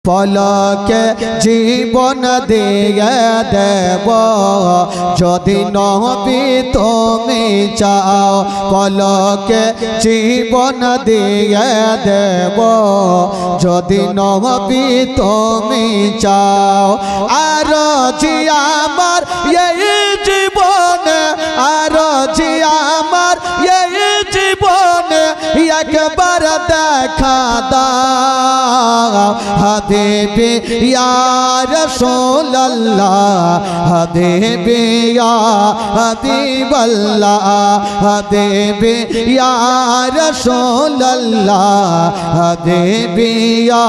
পলকে জীবন দিয়ে দেব যদি নবী তুমি চাও পলকে জীবন দিয়ে দেব যদি নবী তুমি চাও আর জি আমার এই জীবনে আর জি আমার এই জীবনে একবার দেখা দাও হাবিবি ইয়া রাসূলুল্লাহ হাবিবি ইয়া হাবিবাল্লাহ হাবিবি ইয়া রাসূলুল্লাহ হাবিবি ইয়া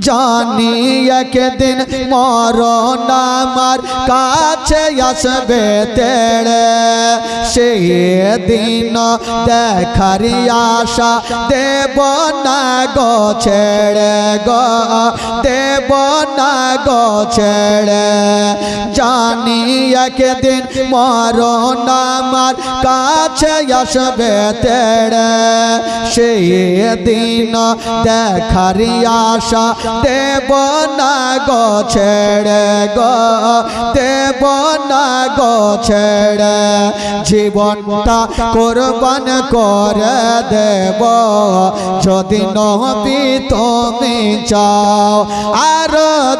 জানি একদিন মরণ আমার কাছে আসবে তেড়ে সেই দিন দেখার আশা দেব না গো ছেড়ে গো দেব না গো ছেড়ে জানি একদিন মরণ আমার কাছে আসবে তেড়ে সেই দিন দেখার আশা দেব না গো ছেড়ে গো দেব না গো ছেড়ে জীবনটা কোরবান করে দেব যদি নবী তুমি চাও আর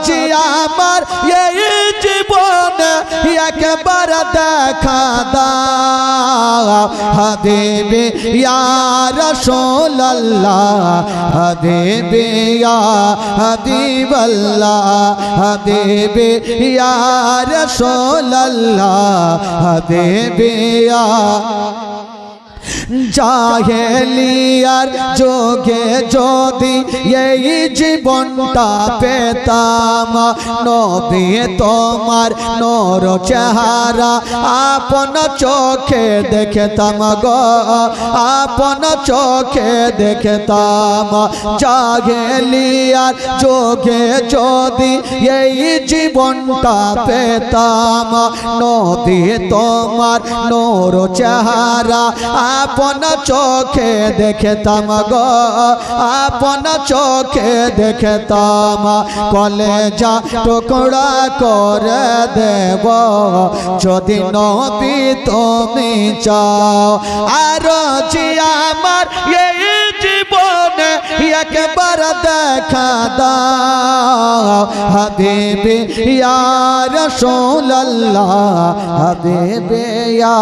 জি আমার এই জীবনে একবার দেখা দাও হাবিবি ইয়া রাসূলুল্লাহ হাবিবি ইয়া হাবিবাল্লাহ হাবিবি ইয়া রাসূলুল্লাহ হাবিবি ইয়া জাহেলিয়ার যোগে যদি এই জীবনটা পেতাম নবী তোমার নূর চেহারা আপন চোখে দেখতাম গো আপন চোখে দেখতাম জাহেলিয়ার যোগে যদি এই জীবনটা পেতাম নবী তোমার নূর চেহারা আপন চোখে দেখতাম গো আপন চোখে দেখতাম কলেজা টুকরা করে দেব যদি নবী তুমি চাও আর জি আমার এই জীবনে একবার দেখা দাও হাবিবি ইয়া রাসূলুল্লাহ হাবিবি ইয়া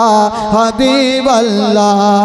হাবিবাল্লাহ